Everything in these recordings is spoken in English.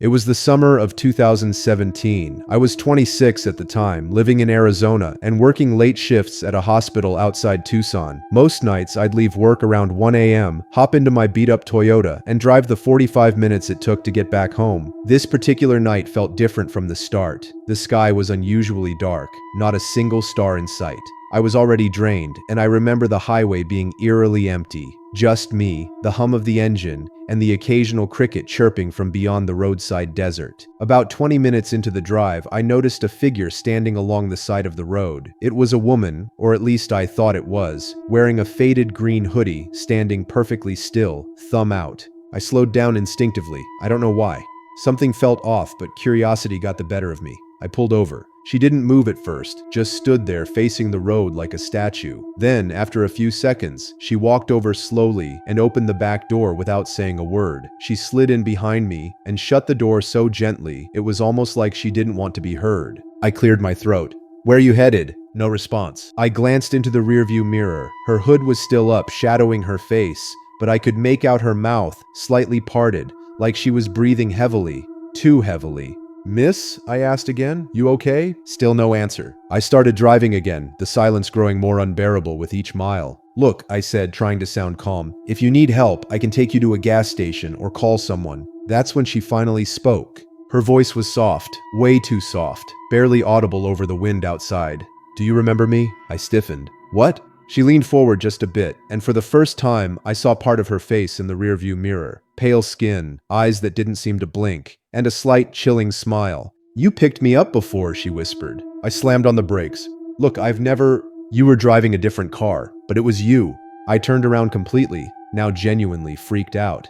It was the summer of 2017. I was 26 at the time, living in Arizona and working late shifts at a hospital outside Tucson. Most nights, I'd leave work around 1 a.m., hop into my beat-up Toyota, and drive the 45 minutes it took to get back home. This particular night felt different from the start. The sky was unusually dark, not a single star in sight. I was already drained, and I remember the highway being eerily empty. Just me, the hum of the engine, and the occasional cricket chirping from beyond the roadside desert. About 20 minutes into the drive, I noticed a figure standing along the side of the road. It was a woman, or at least I thought it was, wearing a faded green hoodie, standing perfectly still, thumb out. I slowed down instinctively. I don't know why. Something felt off, but curiosity got the better of me. I pulled over. She didn't move at first, just stood there facing the road like a statue. Then, after a few seconds, she walked over slowly and opened the back door without saying a word. She slid in behind me and shut the door so gently, it was almost like she didn't want to be heard. I cleared my throat. "Where are you headed?" No response. I glanced into the rearview mirror. Her hood was still up, shadowing her face, but I could make out her mouth, slightly parted, like she was breathing heavily, too heavily. "Miss?" I asked again. "You okay?" Still no answer. I started driving again, the silence growing more unbearable with each mile. "Look," I said, trying to sound calm. "If you need help, I can take you to a gas station or call someone." That's when she finally spoke. Her voice was soft, way too soft, barely audible over the wind outside. "Do you remember me?" I stiffened. "What?" She leaned forward just a bit, and for the first time, I saw part of her face in the rearview mirror. Pale skin, eyes that didn't seem to blink, and a slight, chilling smile. "You picked me up before," she whispered. I slammed on the brakes. "Look, I've never—" "You were driving a different car, but it was you." I turned around completely, now genuinely freaked out.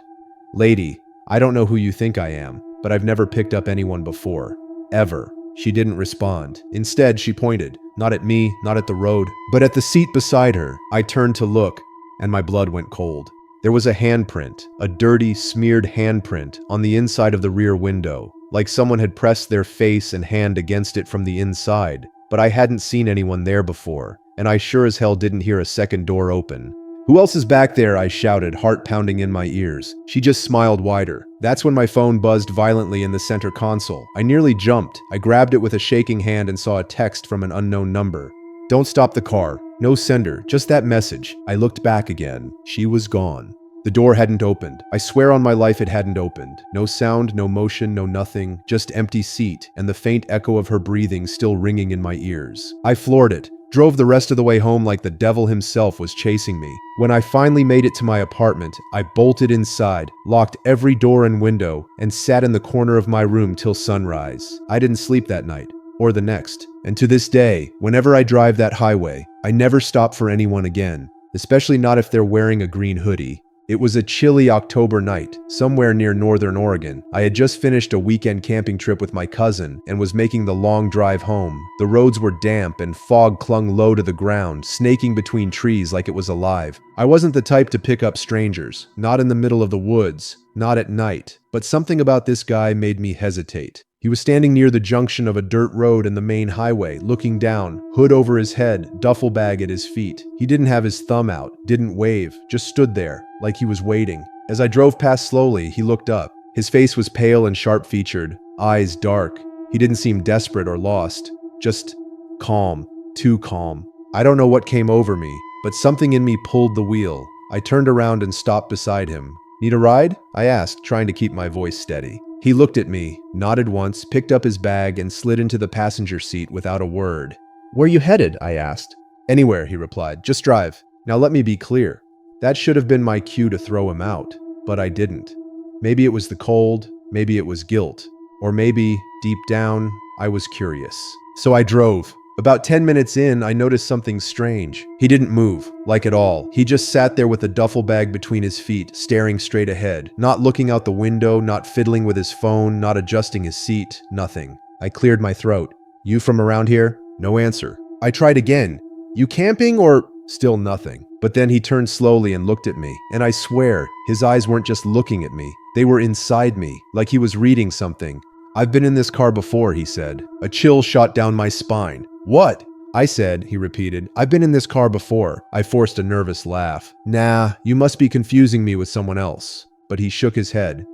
"Lady, I don't know who you think I am, but I've never picked up anyone before. Ever." She didn't respond. Instead, she pointed, not at me, not at the road, but at the seat beside her. I turned to look, and my blood went cold. There was a handprint, a dirty, smeared handprint, on the inside of the rear window, like someone had pressed their face and hand against it from the inside. But I hadn't seen anyone there before, and I sure as hell didn't hear a second door open. "Who else is back there?" I shouted, heart pounding in my ears. She just smiled wider. That's when my phone buzzed violently in the center console. I nearly jumped. I grabbed it with a shaking hand and saw a text from an unknown number. "Don't stop the car. No sender, just that message." I looked back again. She was gone. The door hadn't opened. I swear on my life it hadn't opened. No sound, no motion, no nothing, just empty seat, and the faint echo of her breathing still ringing in my ears. I floored it. Drove the rest of the way home like the devil himself was chasing me. When I finally made it to my apartment, I bolted inside, locked every door and window, and sat in the corner of my room till sunrise. I didn't sleep that night, or the next. And to this day, whenever I drive that highway, I never stop for anyone again, especially not if they're wearing a green hoodie. It was a chilly October night, somewhere near northern Oregon. I had just finished a weekend camping trip with my cousin and was making the long drive home. The roads were damp and fog clung low to the ground, snaking between trees like it was alive. I wasn't the type to pick up strangers, not in the middle of the woods, not at night, but something about this guy made me hesitate. He was standing near the junction of a dirt road and the main highway, looking down, hood over his head, duffel bag at his feet. He didn't have his thumb out, didn't wave, just stood there, like he was waiting. As I drove past slowly, he looked up. His face was pale and sharp-featured, eyes dark. He didn't seem desperate or lost, just calm, too calm. I don't know what came over me, but something in me pulled the wheel. I turned around and stopped beside him. "Need a ride?" I asked, trying to keep my voice steady. He looked at me, nodded once, picked up his bag, and slid into the passenger seat without a word. "Where you headed?" I asked. "Anywhere," he replied. "Just drive." Now let me be clear. That should have been my cue to throw him out, but I didn't. Maybe it was the cold, maybe it was guilt, or maybe, deep down, I was curious. So I drove. About 10 minutes in, I noticed something strange. He didn't move, like at all. He just sat there with a duffel bag between his feet, staring straight ahead, not looking out the window, not fiddling with his phone, not adjusting his seat, nothing. I cleared my throat. "You from around here?" No answer. I tried again. "You camping or—" Still nothing. But then he turned slowly and looked at me, and I swear, his eyes weren't just looking at me. They were inside me, like he was reading something. "I've been in this car before," he said. A chill shot down my spine. "What?" I said, he repeated. "I've been in this car before." I forced a nervous laugh. "Nah, you must be confusing me with someone else." But he shook his head.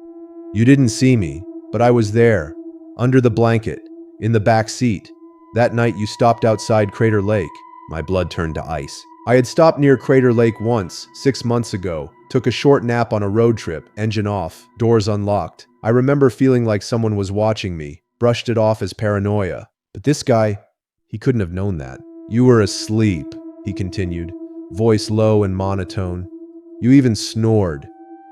"You didn't see me, But I was there, under the blanket, in the back seat. That night you stopped outside Crater Lake. My blood turned to ice. I had stopped near Crater Lake once, 6 months ago. Took a short nap on a road trip, engine off, doors unlocked. I remember feeling like someone was watching me, brushed it off as paranoia. But this guy, he couldn't have known that. You were asleep, he continued, voice low and monotone. You even snored.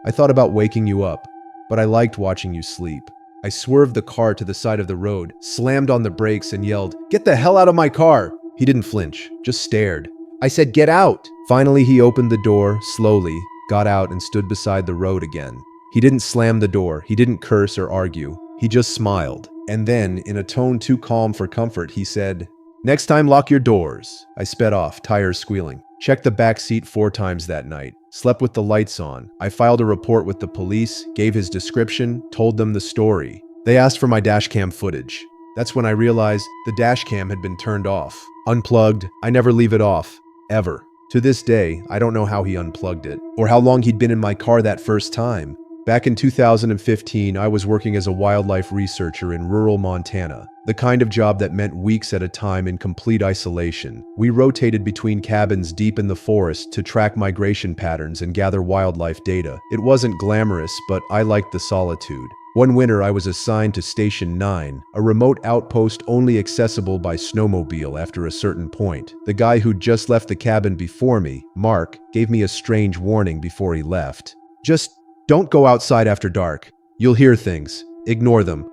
I thought about waking you up, but I liked watching you sleep. I swerved the car to the side of the road, slammed on the brakes and yelled, "Get the hell out of my car!" He didn't flinch, just stared. I said, "Get out!" Finally, he opened the door, slowly, got out and stood beside the road again. He didn't slam the door, he didn't curse or argue. He just smiled. And then, in a tone too calm for comfort, he said, "Next time, lock your doors." I sped off, tires squealing. Checked the back seat 4 times that night. Slept with the lights on. I filed a report with the police, gave his description, told them the story. They asked for my dashcam footage. That's when I realized the dashcam had been turned off. Unplugged. I never leave it off. Ever. To this day, I don't know how he unplugged it, or how long he'd been in my car that first time. Back in 2015, I was working as a wildlife researcher in rural Montana, the kind of job that meant weeks at a time in complete isolation. We rotated between cabins deep in the forest to track migration patterns and gather wildlife data. It wasn't glamorous, but I liked the solitude. One winter, I was assigned to Station 9, a remote outpost only accessible by snowmobile after a certain point. The guy who'd just left the cabin before me, Mark, gave me a strange warning before he left. Just don't go outside after dark. You'll hear things. Ignore them.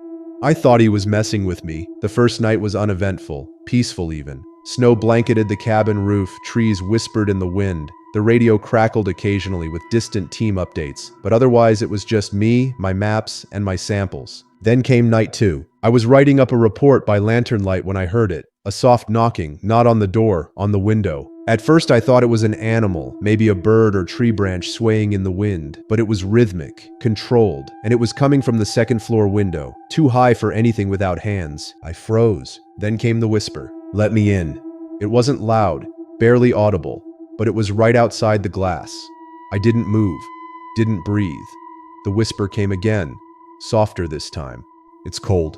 I thought he was messing with me. The first night was uneventful, peaceful even. Snow blanketed the cabin roof, trees whispered in the wind. The radio crackled occasionally with distant team updates, but otherwise it was just me, my maps, and my samples. Then came night 2. I was writing up a report by lantern light when I heard it. A soft knocking, not on the door, on the window. At first I thought it was an animal, maybe a bird or tree branch swaying in the wind, but it was rhythmic, controlled, and it was coming from the second floor window, too high for anything without hands. I froze. Then came the whisper, "Let me in." It wasn't loud, barely audible, but it was right outside the glass. I didn't move, didn't breathe. The whisper came again, softer this time. "It's cold."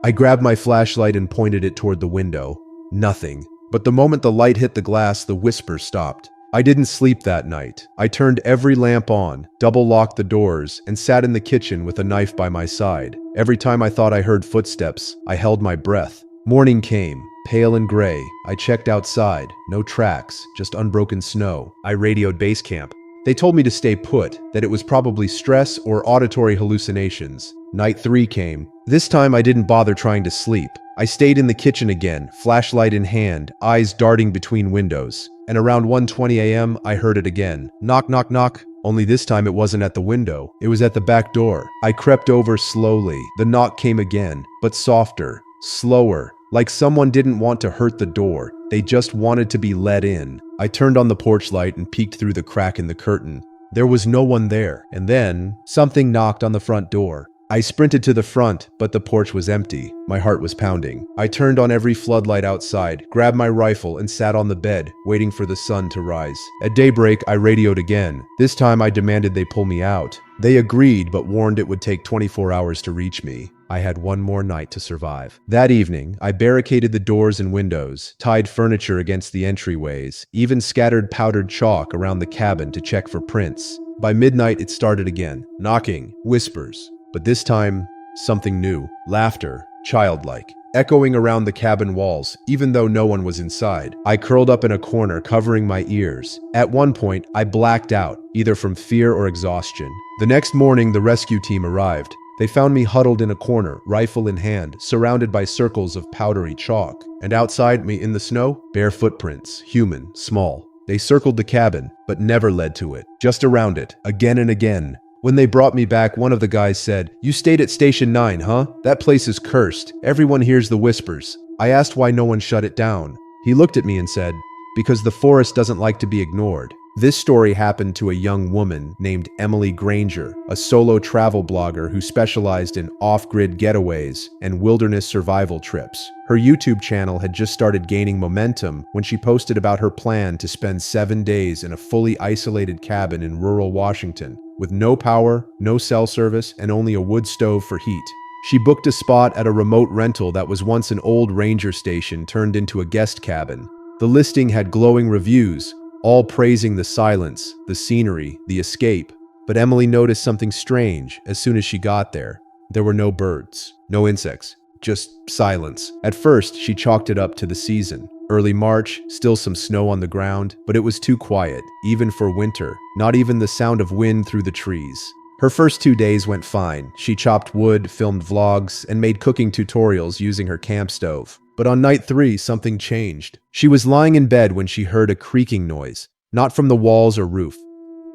I grabbed my flashlight and pointed it toward the window. Nothing. But the moment the light hit the glass, the whisper stopped. I didn't sleep that night. I turned every lamp on, double-locked the doors, and sat in the kitchen with a knife by my side. Every time I thought I heard footsteps, I held my breath. Morning came, pale and gray. I checked outside. No tracks, just unbroken snow. I radioed base camp. They told me to stay put, that it was probably stress or auditory hallucinations. Night 3 came. This time I didn't bother trying to sleep. I stayed in the kitchen again, flashlight in hand, eyes darting between windows. And around 1:20 a.m., I heard it again. Knock, knock, knock. Only this time it wasn't at the window. It was at the back door. I crept over slowly. The knock came again, but softer, slower, like someone didn't want to hurt the door. They just wanted to be let in. I turned on the porch light and peeked through the crack in the curtain. There was no one there. And then, something knocked on the front door. I sprinted to the front, but the porch was empty. My heart was pounding. I turned on every floodlight outside, grabbed my rifle, and sat on the bed, waiting for the sun to rise. At daybreak, I radioed again. This time I demanded they pull me out. They agreed, but warned it would take 24 hours to reach me. I had one more night to survive. That evening, I barricaded the doors and windows, tied furniture against the entryways, even scattered powdered chalk around the cabin to check for prints. By midnight, it started again. Knocking, whispers. But this time, something new. Laughter, childlike, echoing around the cabin walls, even though no one was inside. I curled up in a corner, covering my ears. At one point, I blacked out, either from fear or exhaustion. The next morning, the rescue team arrived. They found me huddled in a corner, rifle in hand, surrounded by circles of powdery chalk. And outside me in the snow, bare footprints, human, small. They circled the cabin, but never led to it. Just around it, again and again. When they brought me back, one of the guys said, "You stayed at Station 9, huh? That place is cursed. Everyone hears the whispers." I asked why no one shut it down. He looked at me and said, "Because the forest doesn't like to be ignored." This story happened to a young woman named Emily Granger, a solo travel blogger who specialized in off-grid getaways and wilderness survival trips. Her YouTube channel had just started gaining momentum when she posted about her plan to spend 7 days in a fully isolated cabin in rural Washington, with no power, no cell service, and only a wood stove for heat. She booked a spot at a remote rental that was once an old ranger station turned into a guest cabin. The listing had glowing reviews, all praising the silence, the scenery, the escape. But Emily noticed something strange as soon as she got there. There were no birds, no insects, just silence. At first, she chalked it up to the season. Early March, still some snow on the ground, but it was too quiet, even for winter, not even the sound of wind through the trees. Her first 2 days went fine. She chopped wood, filmed vlogs, and made cooking tutorials using her camp stove. But on night 3, something changed. She was lying in bed when she heard a creaking noise, not from the walls or roof.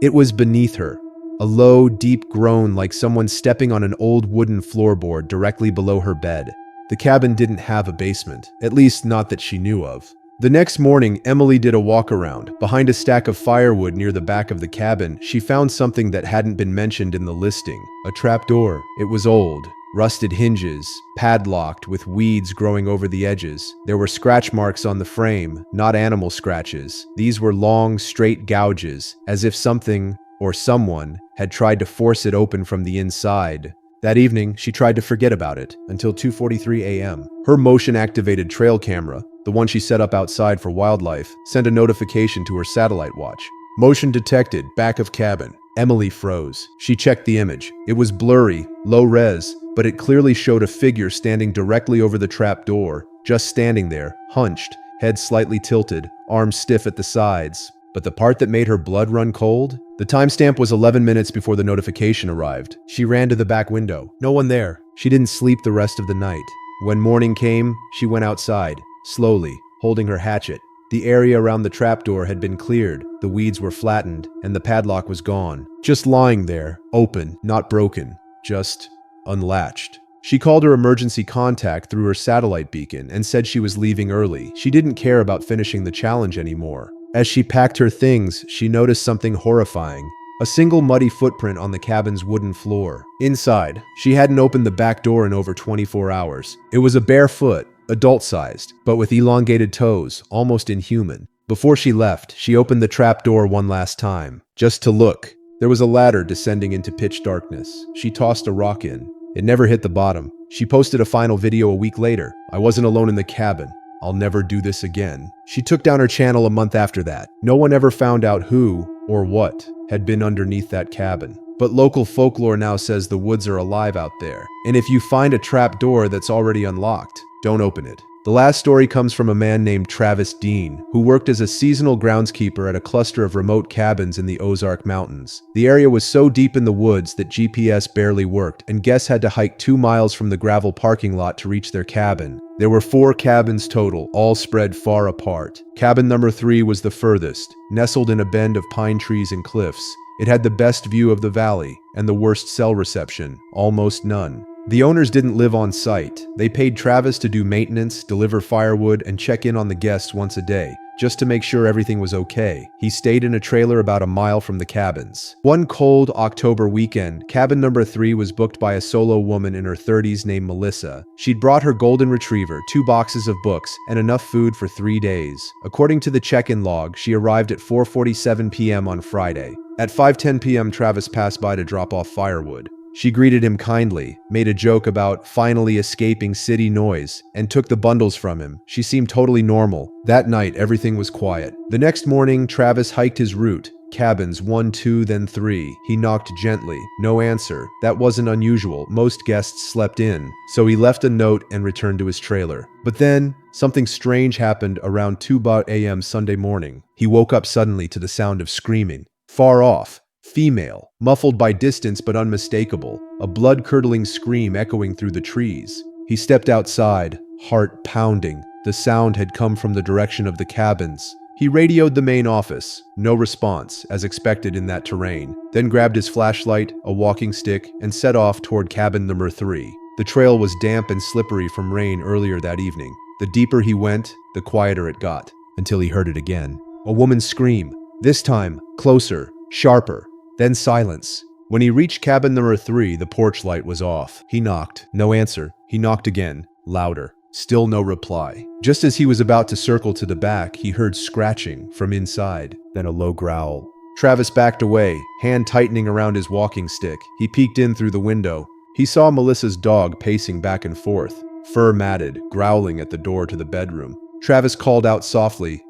It was beneath her. A low, deep groan like someone stepping on an old wooden floorboard directly below her bed. The cabin didn't have a basement, at least not that she knew of. The next morning, Emily did a walk around. Behind a stack of firewood near the back of the cabin, she found something that hadn't been mentioned in the listing. A trapdoor. It was old. Rusted hinges, padlocked with weeds growing over the edges. There were scratch marks on the frame, not animal scratches. These were long, straight gouges, as if something or someone had tried to force it open from the inside. That evening, she tried to forget about it until 2:43 a.m. Her motion-activated trail camera, the one she set up outside for wildlife, sent a notification to her satellite watch. Motion detected, back of cabin. Emily froze. She checked the image. It was blurry, low res, but it clearly showed a figure standing directly over the trap door, just standing there, hunched, head slightly tilted, arms stiff at the sides. But the part that made her blood run cold? The timestamp was 11 minutes before the notification arrived. She ran to the back window. No one there. She didn't sleep the rest of the night. When morning came, she went outside, slowly, holding her hatchet. The area around the trapdoor had been cleared, the weeds were flattened, and the padlock was gone. Just lying there, open, not broken, just unlatched. She called her emergency contact through her satellite beacon and said she was leaving early. She didn't care about finishing the challenge anymore. As she packed her things, she noticed something horrifying. A single muddy footprint on the cabin's wooden floor. Inside, she hadn't opened the back door in over 24 hours. It was a bare foot, adult-sized, but with elongated toes, almost inhuman. Before she left, she opened the trap door one last time, just to look. There was a ladder descending into pitch darkness. She tossed a rock in. It never hit the bottom. She posted a final video a week later. I wasn't alone in the cabin. I'll never do this again. She took down her channel a month after that. No one ever found out who or what had been underneath that cabin. But local folklore now says the woods are alive out there. And if you find a trap door that's already unlocked, don't open it. The last story comes from a man named Travis Dean, who worked as a seasonal groundskeeper at a cluster of remote cabins in the Ozark Mountains. The area was so deep in the woods that GPS barely worked, and guests had to hike 2 miles from the gravel parking lot to reach their cabin. There were 4 cabins total, all spread far apart. Cabin number 3 was the furthest, nestled in a bend of pine trees and cliffs. It had the best view of the valley, and the worst cell reception, almost none. The owners didn't live on site. They paid Travis to do maintenance, deliver firewood, and check in on the guests once a day, just to make sure everything was okay. He stayed in a trailer about a mile from the cabins. One cold October weekend, cabin number 3 was booked by a solo woman in her 30s named Melissa. She'd brought her golden retriever, 2 boxes of books, and enough food for 3 days. According to the check-in log, she arrived at 4:47 p.m. on Friday. At 5:10 p.m., Travis passed by to drop off firewood. She greeted him kindly, made a joke about finally escaping city noise, and took the bundles from him. She seemed totally normal. That night, everything was quiet. The next morning, Travis hiked his route. Cabins 1, 2, then 3. He knocked gently. No answer. That wasn't unusual. Most guests slept in. So he left a note and returned to his trailer. But then, something strange happened around 2 a.m. Sunday morning. He woke up suddenly to the sound of screaming. Far off. Female, muffled by distance but unmistakable, a blood-curdling scream echoing through the trees. He stepped outside, heart pounding. The sound had come from the direction of the cabins. He radioed the main office. No response, as expected in that terrain. Then grabbed his flashlight, a walking stick, and set off toward cabin number 3. The trail was damp and slippery from rain earlier that evening. The deeper he went, the quieter it got, until he heard it again. A woman's scream. This time, closer, sharper. Then silence. When he reached cabin number 3, the porch light was off. He knocked. No answer. He knocked again. Louder. Still no reply. Just as he was about to circle to the back, he heard scratching from inside, then a low growl. Travis backed away, hand tightening around his walking stick. He peeked in through the window. He saw Melissa's dog pacing back and forth, fur matted, growling at the door to the bedroom. Travis called out softly.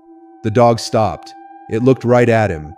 The dog stopped. It looked right at him,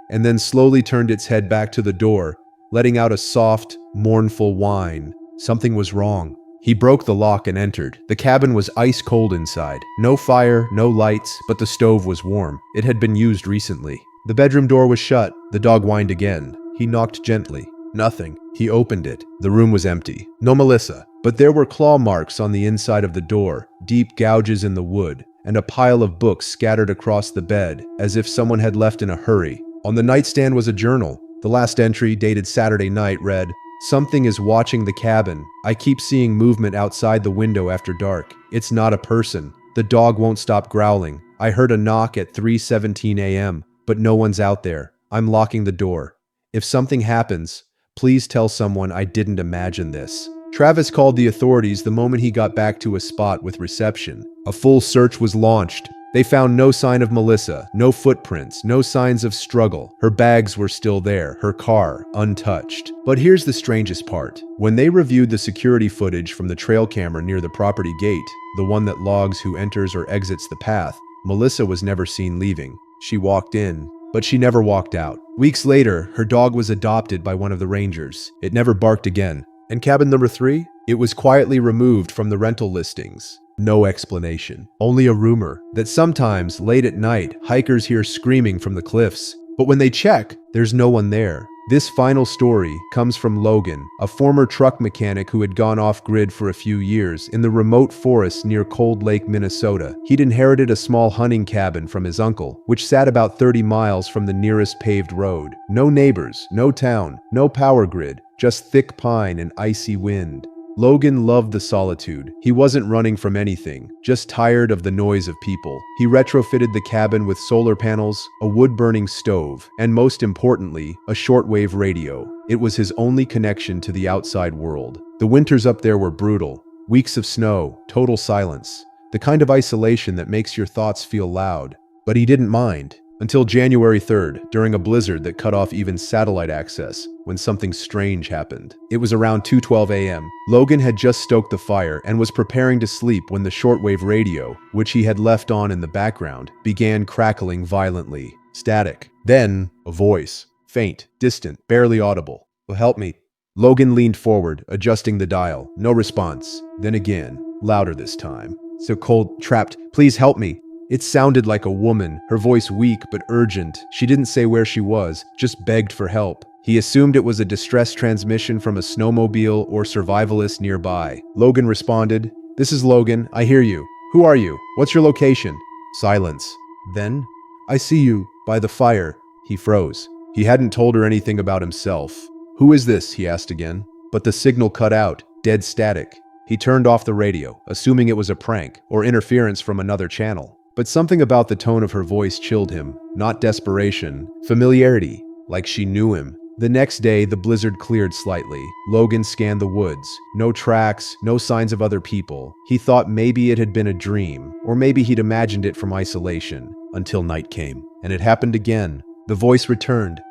and then slowly turned its head back to the door, letting out a soft, mournful whine. Something was wrong. He broke the lock and entered. The cabin was ice cold inside. No fire, no lights, but the stove was warm. It had been used recently. The bedroom door was shut. The dog whined again. He knocked gently. Nothing. He opened it. The room was empty. No Melissa. But there were claw marks on the inside of the door, deep gouges in the wood, and a pile of books scattered across the bed, as if someone had left in a hurry. On the nightstand was a journal. The last entry, dated Saturday night, read, "Something is watching the cabin. I keep seeing movement outside the window after dark. It's not a person. The dog won't stop growling. I heard a knock at 3:17 a.m., but no one's out there. I'm locking the door. If something happens, please tell someone I didn't imagine this." Travis called the authorities the moment he got back to a spot with reception. A full search was launched. They found no sign of Melissa, no footprints, no signs of struggle. Her bags were still there, her car untouched. But here's the strangest part. When they reviewed the security footage from the trail camera near the property gate, the one that logs who enters or exits the path, Melissa was never seen leaving. She walked in, but she never walked out. Weeks later, her dog was adopted by one of the rangers. It never barked again. And cabin number 3? It was quietly removed from the rental listings. No explanation. Only a rumor that sometimes, late at night, hikers hear screaming from the cliffs. But when they check, there's no one there. This final story comes from Logan, a former truck mechanic who had gone off-grid for a few years in the remote forests near Cold Lake, Minnesota. He'd inherited a small hunting cabin from his uncle, which sat about 30 miles from the nearest paved road. No neighbors, no town, no power grid, just thick pine and icy wind. Logan loved the solitude. He wasn't running from anything, just tired of the noise of people. He retrofitted the cabin with solar panels, a wood-burning stove, and most importantly, a shortwave radio. It was his only connection to the outside world. The winters up there were brutal. Weeks of snow, total silence, the kind of isolation that makes your thoughts feel loud. But he didn't mind. Until January 3rd, during a blizzard that cut off even satellite access, when something strange happened. It was around 2:12 a.m. Logan had just stoked the fire and was preparing to sleep when the shortwave radio, which he had left on in the background, began crackling violently. Static. Then, a voice. Faint, distant, barely audible. "Help me." Logan leaned forward, adjusting the dial. No response. Then again, louder this time. "So cold, trapped. Please help me." It sounded like a woman, her voice weak but urgent. She didn't say where she was, just begged for help. He assumed it was a distress transmission from a snowmobile or survivalist nearby. Logan responded, "This is Logan, I hear you. Who are you? What's your location?" Silence. Then, "I see you, by the fire." He froze. He hadn't told her anything about himself. "Who is this?" he asked again. But the signal cut out, dead static. He turned off the radio, assuming it was a prank or interference from another channel. But something about the tone of her voice chilled him. Not desperation, familiarity, like she knew him. The next day, the blizzard cleared slightly. Logan scanned the woods. No tracks, no signs of other people. He thought maybe it had been a dream, or maybe he'd imagined it from isolation, until night came. And it happened again. The voice returned.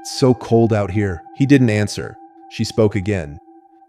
"It's so cold out here." He didn't answer. She spoke again.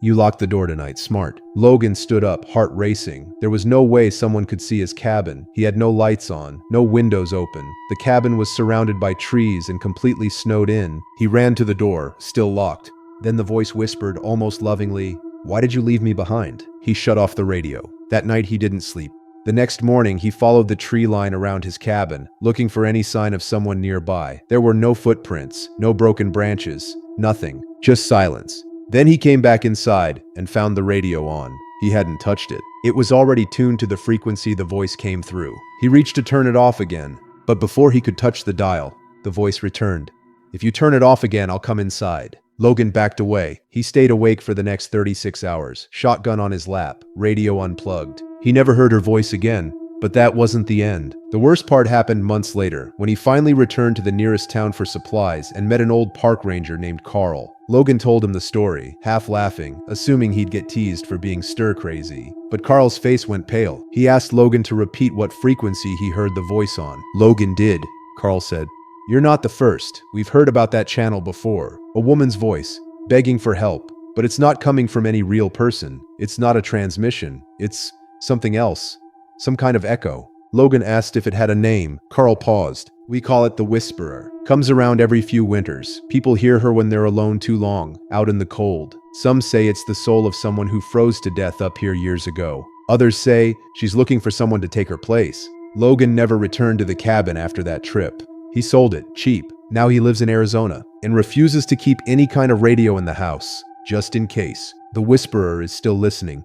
"You locked the door tonight, smart." Logan stood up, heart racing. There was no way someone could see his cabin. He had no lights on, no windows open. The cabin was surrounded by trees and completely snowed in. He ran to the door, still locked. Then the voice whispered, almost lovingly, "Why did you leave me behind?" He shut off the radio. That night he didn't sleep. The next morning, he followed the tree line around his cabin, looking for any sign of someone nearby. There were no footprints, no broken branches, nothing, just silence. Then he came back inside and found the radio on. He hadn't touched it. It was already tuned to the frequency the voice came through. He reached to turn it off again, but before he could touch the dial, the voice returned. "If you turn it off again, I'll come inside." Logan backed away. He stayed awake for the next 36 hours, shotgun on his lap, radio unplugged. He never heard her voice again, but that wasn't the end. The worst part happened months later, when he finally returned to the nearest town for supplies and met an old park ranger named Carl. Logan told him the story, half laughing, assuming he'd get teased for being stir-crazy. But Carl's face went pale. He asked Logan to repeat what frequency he heard the voice on. Logan did. Carl said, "You're not the first. We've heard about that channel before. A woman's voice, begging for help. But it's not coming from any real person. It's not a transmission. It's something else. Some kind of echo. Logan asked if it had a name. Carl paused. We call it the Whisperer. Comes around every few winters. People hear her when they're alone too long, out in the cold. Some say it's the soul of someone who froze to death up here years ago. Others say she's looking for someone to take her place. Logan never returned to the cabin after that trip. He sold it, cheap. Now he lives in Arizona and refuses to keep any kind of radio in the house, just in case. The Whisperer is still listening.